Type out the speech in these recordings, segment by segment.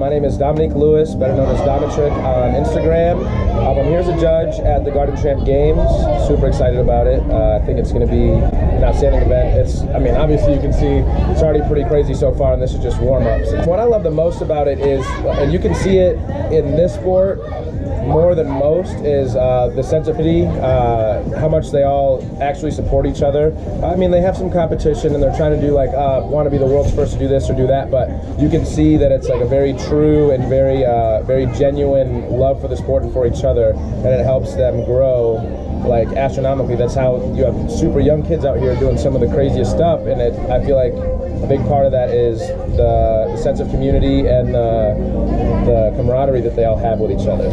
My name is Dominique Lewis, better known as Domitric on Instagram. I'm here as a judge at the Garden Tramp Games. Super excited about it. I think it's going to be an outstanding event. Obviously you can see it's already pretty crazy so far, and this is just warm-ups. What I love the most about it is, and you can see it in this sport more than most, is the sense of community, how much they all actually support each other. They have some competition and they're trying to do want to be the world's first to do this or do that, but you can see that it's like a very true and very genuine love for the sport and for each other, and it helps them grow astronomically. That's how you have super young kids out here doing some of the craziest stuff, and I feel like a big part of that is the sense of community and the camaraderie that they all have with each other.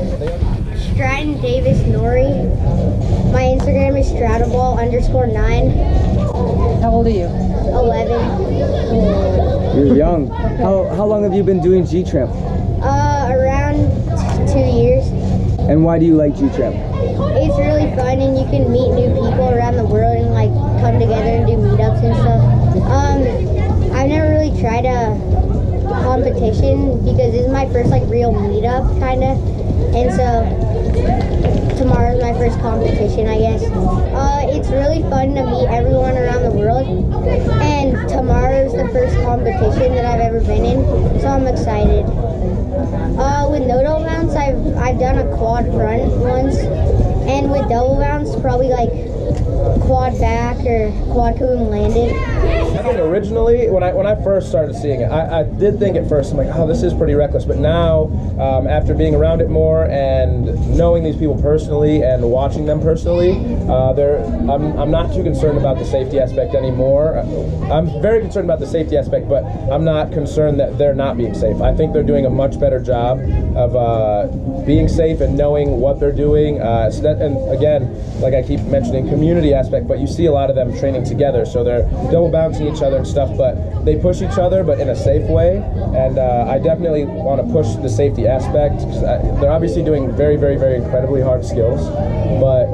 Stratton Davis Nori. My Instagram is strattaball_9. How old are you? 11. You're young. How long have you been doing G-Tramp? Around 2 years. And why do you like G-Tramp? It's really fun, and you can meet new people around the world and come together and do meetups and stuff. I've never really tried a competition because this is my first real meetup kinda, and so tomorrow's my first competition, I guess. It's really fun to meet everyone around the world, and tomorrow's the first competition that I've ever been in, so I'm excited. With no double bounce, I've done a quad front once, and with double bounce, probably quad back or quad boom landed. I think originally, when I first started seeing it, I did think at first, I'm like, oh, this is pretty reckless. But now, after being around it more and knowing these people personally and watching them personally, I'm not too concerned about the safety aspect anymore. I'm very concerned about the safety aspect, but I'm not concerned that they're not being safe. I think they're doing a much better job of being safe and knowing what they're doing. And again, like I keep mentioning, community aspect, but you see a lot of them training together, so they're double bouncing each other and stuff, but they push each other, but in a safe way. And I definitely want to push the safety aspect, because they're obviously doing very, very, very incredibly hard skills, but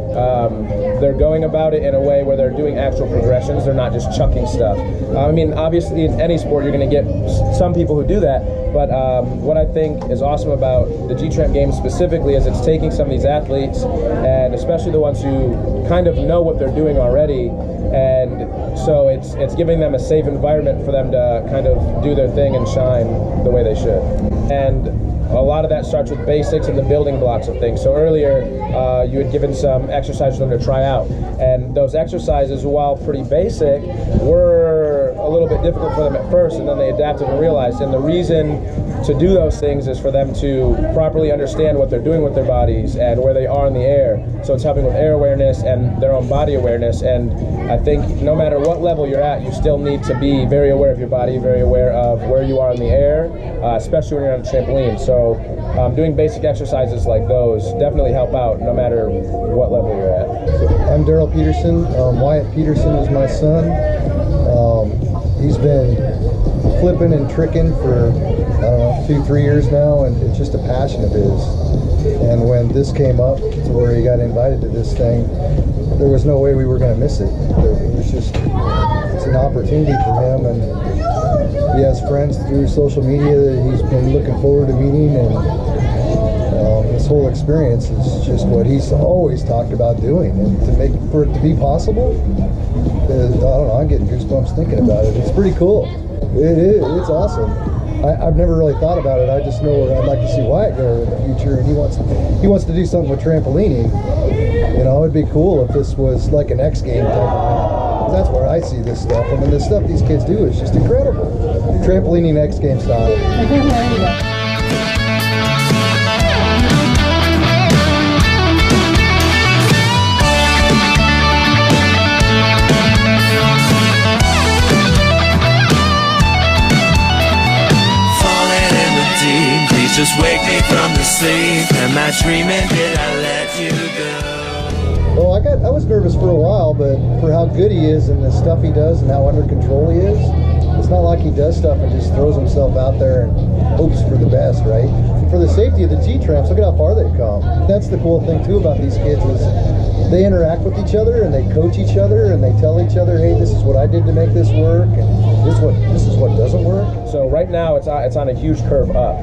they're going about it in a way where they're doing actual progressions. They're not just chucking stuff. Obviously in any sport you're going to get some people who do that, but what I think is awesome about the G-Tramp Games specifically is it's taking some of these athletes, and especially the ones who kind of know what they're doing already, and so it's giving them a safe environment for them to kind of do their thing and shine the way they should. And a lot of that starts with basics and the building blocks of things. So earlier, you had given some exercises for them to try out, and those exercises, while pretty basic, were a little bit difficult for them at first, and then they adapted and realized. And the reason to do those things is for them to properly understand what they're doing with their bodies and where they are in the air. So it's helping with air awareness and their own body awareness. And I think no matter what level you're at, you still need to be very aware of your body, very aware of where you are in the air, especially when you're on a trampoline. So doing basic exercises like those definitely help out no matter what level you're at. I'm Daryl Peterson. Wyatt Peterson is my son. He's been flipping and tricking for, 2-3 years now, and it's just a passion of his. And when this came up to where he got invited to this thing, there was no way we were going to miss it. It's an opportunity for him, and he has friends through social media that he's been looking forward to meeting, and this whole experience is just what he's always talked about doing. And for it to be possible, I don't know, I'm getting goosebumps thinking about it. It's pretty cool. It is. It's awesome. I've never really thought about it. I just know where I'd like to see Wyatt go in the future, and he wants to do something with trampolining. It'd be cool if this was like an X game type of thing. That's where I see this stuff. The stuff these kids do is just incredible. Trampolining X game style. Just wake me from the sleep. Am I dreaming? Did I let you go? Well, I was nervous for a while, but for how good he is and the stuff he does and how under control he is, it's not like he does stuff and just throws himself out there and hopes for the best, right? For the safety of the G-Tramps, look at how far they've come. That's the cool thing too about these kids is they interact with each other and they coach each other and they tell each other, hey, this is what I did to make this work. And this is what doesn't work. So right now it's on a huge curve up,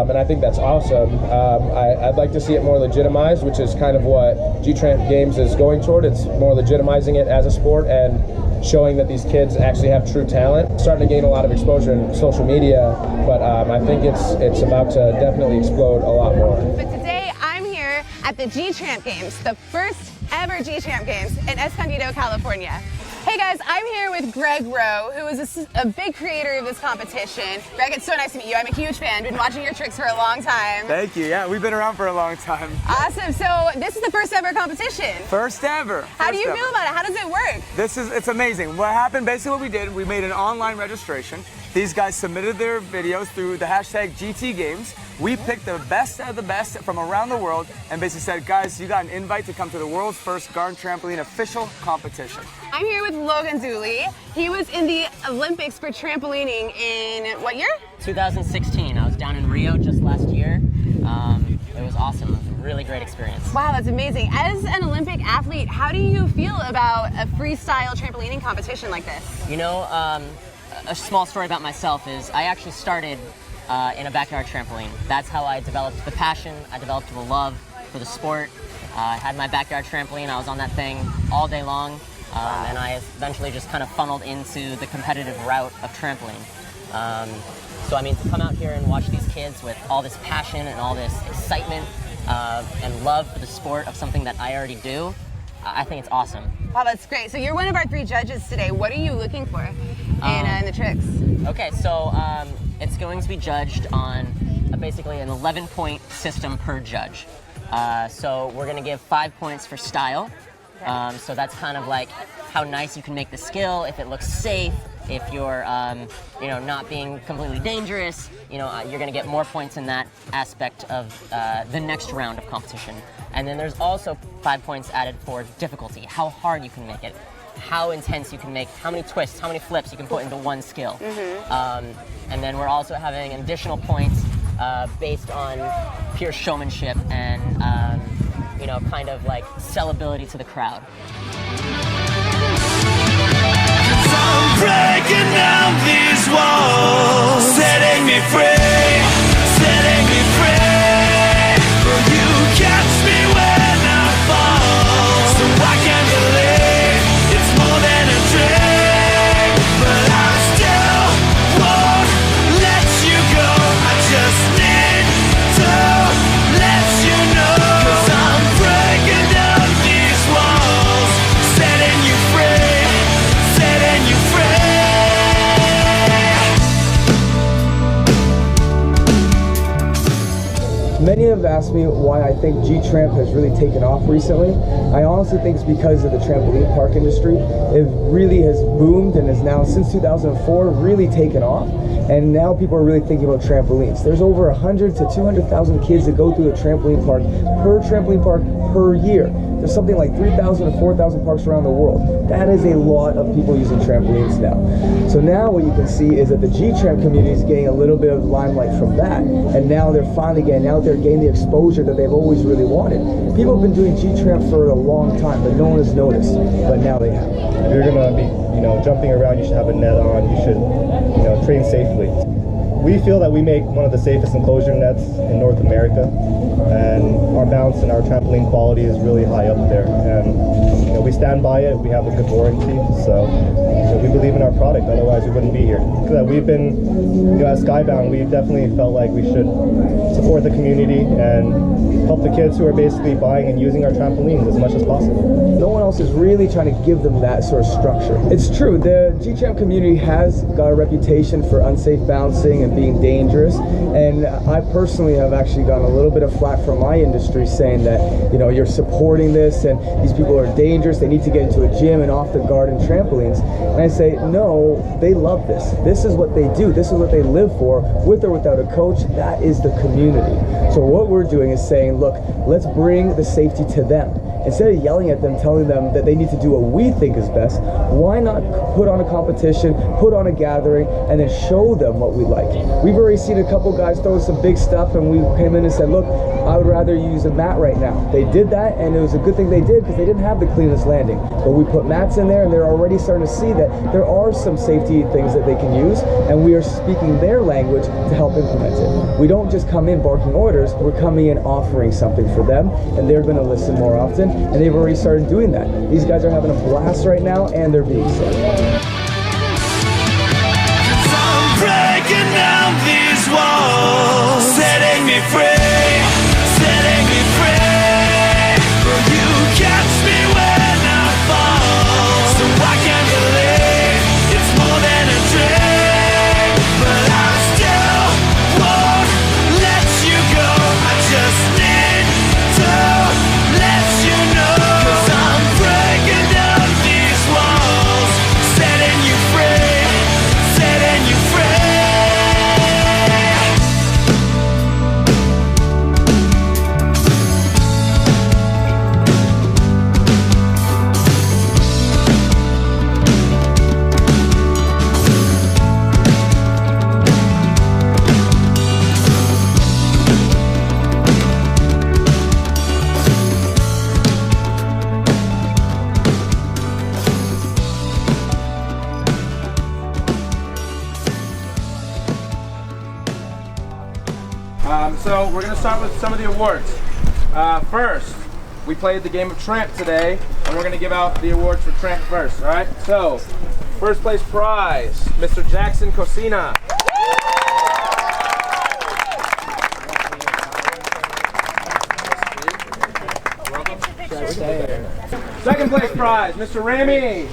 and I think that's awesome. I'd like to see it more legitimized, which is kind of what GTRAMP is going toward. It's more legitimizing it as a sport and showing that these kids actually have true talent. Starting to gain a lot of exposure in social media, but I think it's about to definitely explode a lot more. But today I'm here at the GTRAMP Games, the first ever GTRAMP Games in Escondido, California. Hey guys, I'm here with Greg Roe, who is a big creator of this competition. Greg, it's so nice to meet you. I'm a huge fan. Been watching your tricks for a long time. Thank you. Yeah, we've been around for a long time. Awesome. So this is the first ever competition. First ever. How do you feel about it? How does it work? It's amazing. What happened, basically what we did, we made an online registration. These guys submitted their videos through the hashtag GTGames. We picked the best of the best from around the world and basically said, guys, you got an invite to come to the world's first Garden Trampoline official competition. I'm here with Logan Dooley. He was in the Olympics for trampolining in what year? 2016. I was down in Rio just last year. It was awesome. It was a really great experience. Wow, that's amazing. As an Olympic athlete, how do you feel about a freestyle trampolining competition like this? You know, a small story about myself is I actually started in a backyard trampoline. That's how I developed the passion. I developed the love for the sport. I had my backyard trampoline. I was on that thing all day long. And I eventually just kind of funneled into the competitive route of trampoline. So I mean, to come out here and watch these kids with all this passion and all this excitement and love for the sport of something that I already do, I think it's awesome. Wow, that's great. So you're one of our 3 judges today. What are you looking for in the tricks? Okay, so it's going to be judged on basically an 11-point system per judge. So we're going to give 5 points for style. So that's kind of like how nice you can make the skill, if it looks safe, if you're you know, not being completely dangerous. You know, you're going to get more points in that aspect of the next round of competition. And then there's also 5 points added for difficulty, how hard you can make it, how intense you can make, how many twists, how many flips you can put into one skill. And then we're also having additional points based on pure showmanship and you know, kind of like sellability to the crowd. I'm breaking down these walls, setting me free, setting me free. Will you catch me when I fall? So I can believe it's more than a dream, but I still won't let you go. I just need to let you know, 'cause I'm breaking down these walls, setting you free, setting you free. Many have asked me why I think GTRAMP has really taken off recently. I honestly think it's because of the trampoline park industry. It really has boomed and is now, since 2004, really taken off. And now people are really thinking about trampolines. There's over 100 to 200,000 kids that go through the trampoline park per year. There's something like 3,000 to 4,000 parks around the world. That is a lot of people using trampolines now. So now what you can see is that the GTRAMP community is getting a little bit of limelight from that. And now they're finally getting out there, getting the exposure that they've always really wanted. People have been doing GTRAMP for a long time, but no one has noticed. But now they have. If you're gonna be, jumping around, you should have a net on. You should, train safely. We feel that we make one of the safest enclosure nets in North America, and our bounce and our trampoline quality is really high up there. And we stand by it. We have a good warranty, so we believe in our product. Otherwise, we wouldn't be here. We've been, at Skybound, we definitely felt like we should support the community and help the kids who are basically buying and using our trampolines as much as possible. No one else is really trying to give them that sort of structure. It's true, the GTRAMP community has got a reputation for unsafe bouncing and being dangerous, and I personally have actually gotten a little bit of flack from my industry saying that, you're supporting this and these people are dangerous, they need to get into a gym and off the garden trampolines. And I say, no, they love this. This is what they do. This is what they live for, with or without a coach. That is the community. So what we're doing is saying, look, let's bring the safety to them. Instead of yelling at them, telling them that they need to do what we think is best, why not put on a competition, put on a gathering, and then show them what we like? We've already seen a couple guys throw some big stuff, and we came in and said, look, I would rather use a mat right now. They did that, and it was a good thing they did because they didn't have the cleanest landing. But we put mats in there, and they're already starting to see that there are some safety things that they can use, and we are speaking their language to help implement it. We don't just come in barking orders, we're coming in offering something for them, and they're going to listen more often, and they've already started doing that. These guys are having a blast right now, and they're being safe. Breaking down these walls, setting me free, setting me free. Will you catch me when I fall? So I can believe it's more than a dream, but I still won't let you go. I just need to let you know, 'cause I'm breaking down these walls, setting you free, setting you free. So we're going to start with some of the awards. First, we played the game of Tramp today, and we're going to give out the awards for Tramp first, all right? So, first place prize, Mr. Jackson Cosina. Second place prize, Mr. Ramy.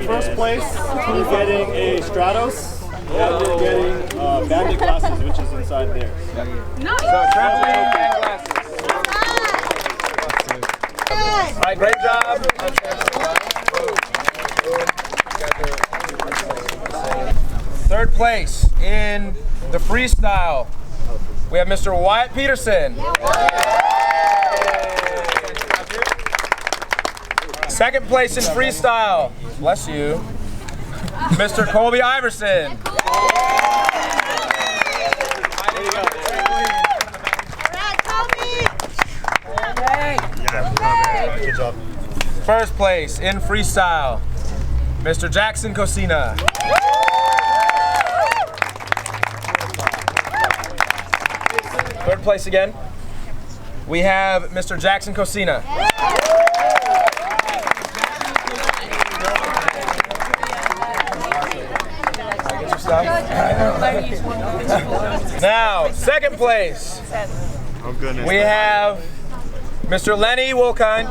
First place, you're getting a Stratos, and you're getting bandit glasses, which is inside there. Nice. So, trampoline and glasses. All right, great job. Third place in the freestyle, we have Mr. Wyatt Peterson. Second place in freestyle, bless you, Mr. Colby Iverson. Good job. First place in freestyle, Mr. Jackson Cosina. Third place again, we have Mr. Jackson Cosina. Now, second place, we have Mr. Lenny Wolkind.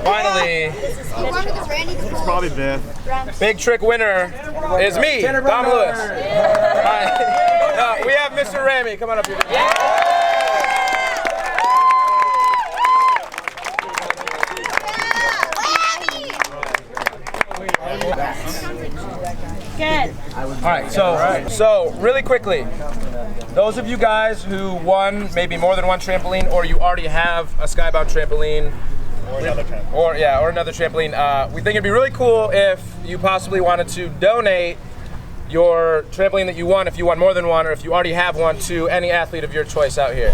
Finally, It's probably Beth. big trick winner is me, Dom Lewis. We have Mr. Ramy. Come on up here. Good. All right, so really quickly, those of you guys who won maybe more than one trampoline, or you already have a skybound trampoline, Or another trampoline. or another trampoline, we think it'd be really cool if you possibly wanted to donate your trampoline that you won, if you won more than one, or if you already have one, to any athlete of your choice out here.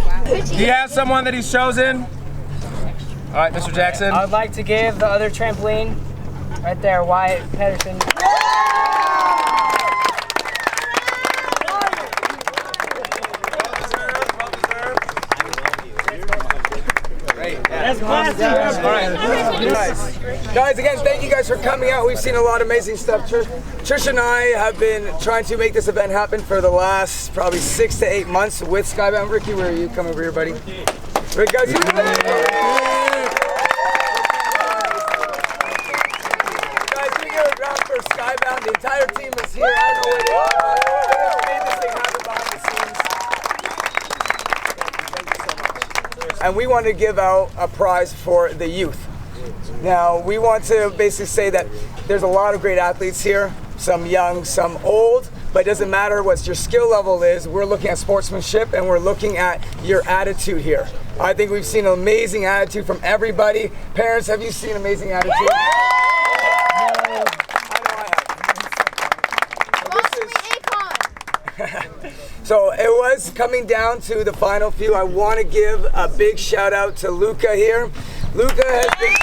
He has someone that he's chosen. All right, Mr. Jackson. I would like to give the other trampoline right there, Wyatt Peterson. Guys, again, thank you guys for coming out. We've seen a lot of amazing stuff. Trish and I have been trying to make this event happen for the last probably 6 to 8 months with Skybound. Ricky, where are you? Come over here, buddy. Rick, guys, guys, you give a round for Skybound. The entire team is here. I don't know where they are, but they have made this thing happen behind the scenes. Thank you so much. And we want to give out a prize for the youth. Now, we want to basically say that there's a lot of great athletes here, some young, some old, but it doesn't matter what your skill level is. We're looking at sportsmanship and we're looking at your attitude here. I think we've seen an amazing attitude from everybody. Parents, have you seen amazing attitude? So it was coming down to the final few. I want to give a big shout out to Luca here. Luca has been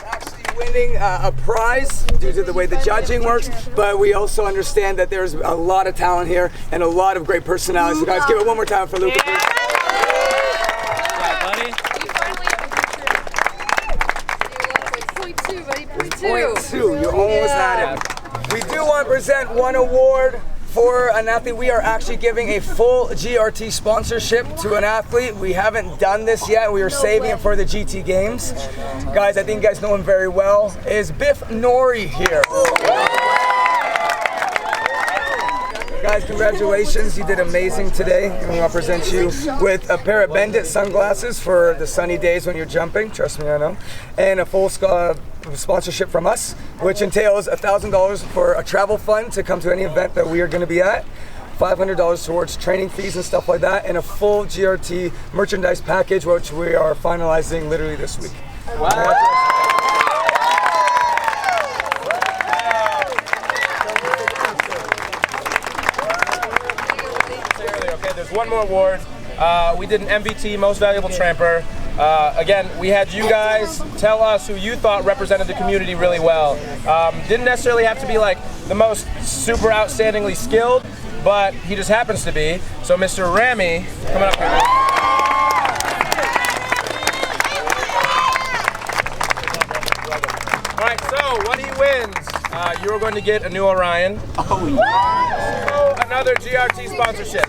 actually winning a prize due to the way the judging works, but we also understand that there's a lot of talent here and a lot of great personalities. So guys, give it one more time for Luca. Yeah, buddy. Point two, you almost had it. We do want to present one award for an athlete. We are actually giving a full GRT sponsorship to an athlete. We haven't done this yet. We are saving it for the GT Games. Guys, I think you guys know him very well. Is Biff Nori here? Guys, congratulations. You did amazing today. I'm going to present you with a pair of Bendit sunglasses for the sunny days when you're jumping. Trust me, I know. And a full sponsorship from us, which entails $1,000 for a travel fund to come to any event that we are going to be at, $500 towards training fees and stuff like that, and a full GRT merchandise package, which we are finalizing literally this week. Wow. There's one more award. We did an MVT, Most Valuable Tramper. Again, we had you guys tell us who you thought represented the community really well. Didn't necessarily have to be like the most super outstandingly skilled, but he just happens to be. So Mr. Rami, coming up here. All right, so when he wins, you're going to get a new Orion. Oh, yeah. So another GRT sponsorship.